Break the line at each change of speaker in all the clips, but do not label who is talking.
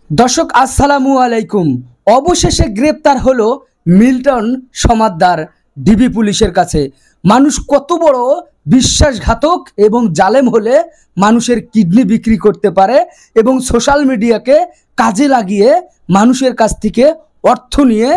दर्शक আসসালামু আলাইকুম। অবশেষে গ্রেপ্তার হলো মিল্টন সমাদ্দার ডিবি পুলিশের কাছে। মানুষ কত বড় বিশ্বাসঘাতক এবং জালেম হলে মানুষের কিডনি বিক্রি করতে পারে এবং সোশ্যাল মিডিয়াকে কাজে লাগিয়ে মানুষের কাছ থেকে অর্থ নিয়ে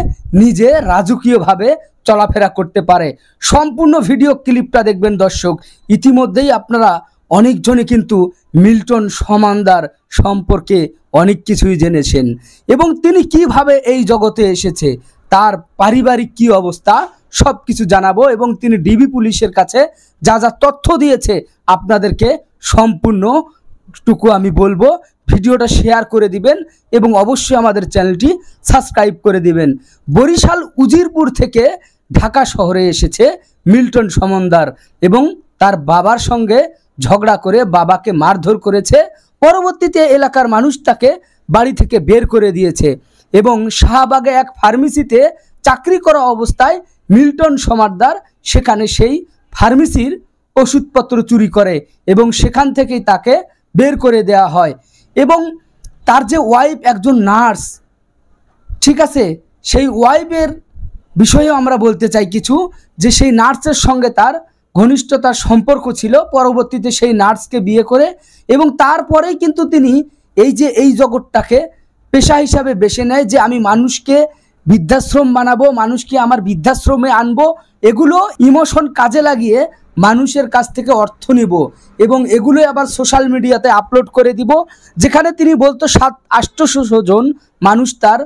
নিজে রাজকীয়ভাবে চলাফেরা করতে পারে। সম্পূর্ণ ভিডিও ক্লিপটা দেখবেন দর্শক। ইতিমধ্যেই আপনারা অনেকজনই কিন্তু মিল্টন সমাদ্দার সম্পর্কে অনেক কিছুই জেনেছেন এবং তিনি কিভাবে এই জগতে এসেছে, তার পারিবারিক কি অবস্থা সব কিছু জানাবো এবং তিনি ডিবি পুলিশের কাছে যা যা তথ্য দিয়েছে আপনাদেরকে সম্পূর্ণটুকু আমি বলবো। ভিডিওটা শেয়ার করে দিবেন এবং অবশ্যই আমাদের চ্যানেলটি সাবস্ক্রাইব করে দিবেন। বরিশাল উজিরপুর থেকে ঢাকা শহরে এসেছে মিল্টন সমাদ্দার এবং তার বাবার সঙ্গে ঝগড়া করে বাবাকে মারধর করেছে। পরবর্তীতে এলাকার মানুষ তাকে বাড়ি থেকে বের করে দিয়েছে এবং শাহবাগে এক ফার্মেসিতে চাকরি করা অবস্থায় মিল্টন সমাদ্দার সেখানে সেই ফার্মেসির ওষুধপত্র চুরি করে এবং সেখান থেকেই তাকে বের করে দেওয়া হয় এবং তার যে ওয়াইফ একজন নার্স, ঠিক আছে, সেই ওয়াইফের বিষয়েও আমরা বলতে চাই কিছু, যে সেই নার্সের সঙ্গে তার ঘনিষ্ঠতার সম্পর্ক ছিল। পরবর্তীতে সেই নার্সকে বিয়ে করে এবং তারপরেই কিন্তু তিনি এই জগৎটাকে পেশা হিসাবে বেছে নেয় যে আমি মানুষকে বৃদ্ধাশ্রম বানাবো, মানুষকে আমার বৃদ্ধাশ্রমে আনবো, এগুলো ইমোশন কাজে লাগিয়ে মানুষের কাছ থেকে অর্থ নিব এবং এগুলোই আবার সোশ্যাল মিডিয়াতে আপলোড করে দিব। যেখানে তিনি বলতো 700-800 জন মানুষ তার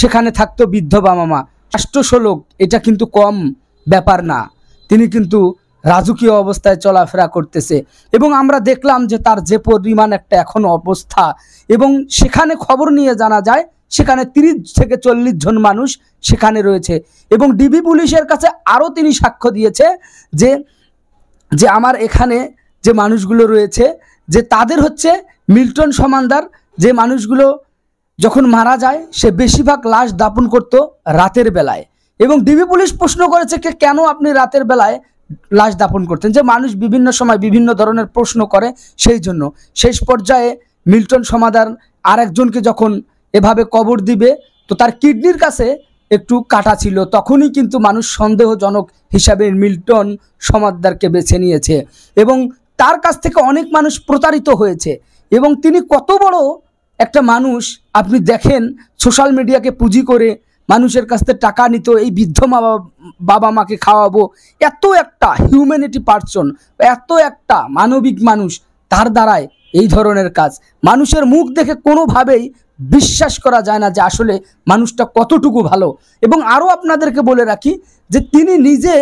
সেখানে থাকতো, বৃদ্ধ বাবা মা। 800 লোক এটা কিন্তু কম ব্যাপার না। তিনি কিন্তু রাজকীয় অবস্থায় চলাফেরা করতেছে এবং আমরা দেখলাম যে তার যে পরিমাণ একটা এখন অবস্থা এবং সেখানে খবর নিয়ে জানা যায় সেখানে 30 থেকে 40 জন মানুষ সেখানে রয়েছে এবং ডিবি পুলিশের কাছে আরও তিনি সাক্ষ্য দিয়েছে যে যে আমার এখানে যে মানুষগুলো রয়েছে যে তাদের হচ্ছে মিল্টন সমাদ্দার যে মানুষগুলো যখন মারা যায় সে বেশিরভাগ লাশ দাপন করত রাতের বেলায় এবং ডিবি পুলিশ প্রশ্ন করেছে কেন আপনি রাতের বেলায় লাশ দাপন করতেন, যে মানুষ বিভিন্ন সময় বিভিন্ন ধরনের প্রশ্ন করে, সেই জন্য। শেষ পর্যায়ে মিল্টন সমাদ্দার আরেকজনকে যখন এভাবে কবর দিবে তো তার কিডনির কাছে একটু কাটা ছিল, তখনই কিন্তু মানুষ সন্দেহজনক হিসাবে মিল্টন সমাদ্দারকে বেছে নিয়েছে এবং তার কাছ থেকে অনেক মানুষ প্রতারিত হয়েছে এবং তিনি কত বড় একটা মানুষ আপনি দেখেন, সোশ্যাল মিডিয়াকে পুঁজি করে মানুষের কাছ থেকে টাকা নিত, এই বৃদ্ধ বাবা মাকে খাওয়াবো, এত একটা হিউম্যানিটি পার্সন, এত একটা মানবিক মানুষ, তার দ্বারায় এই ধরনের কাজ। মানুষের মুখ দেখে কোনোভাবেই বিশ্বাস করা যায় না যে আসলে মানুষটা কতটুকু ভালো। এবং আরও আপনাদেরকে বলে রাখি যে তিনি নিজে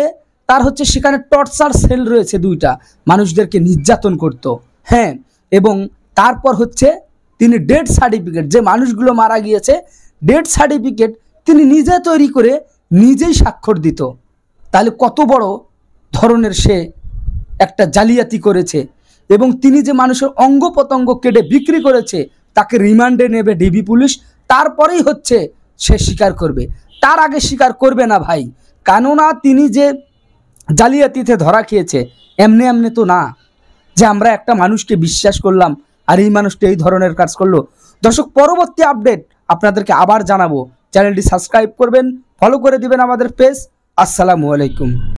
তার হচ্ছে সেখানে টর্চার সেল রয়েছে 2টা, মানুষদেরকে নির্যাতন করত, হ্যাঁ, এবং তারপর হচ্ছে তিনি ডেথ সার্টিফিকেট, যে মানুষগুলো মারা গিয়েছে ডেথ সার্টিফিকেট তিনি নিজে তৈরি করে নিজেই স্বাক্ষর দিত। তাহলে কত বড় ধরনের সে একটা জালিয়াতি করেছে এবং তিনি যে মানুষের অঙ্গ প্রত্যঙ্গ কেটে বিক্রি করেছে তাকে রিমান্ডে নেবে ডিবি পুলিশ, তারপরেই হচ্ছে সে স্বীকার করবে, তার আগে স্বীকার করবে না ভাই। কেননা তিনি যে জালিয়াতিতে ধরা খেয়েছে এমনি এমনি তো না যে আমরা একটা মানুষকে বিশ্বাস করলাম আর এই মানুষটা এই ধরনের কাজ করলো। দর্শক, পরবর্তী আপডেট আপনাদেরকে আবার জানাবো। চ্যানেলটি সাবস্ক্রাইব করবেন, ফলো করে দিবেন আমাদের পেজ। আসসালামু আলাইকুম।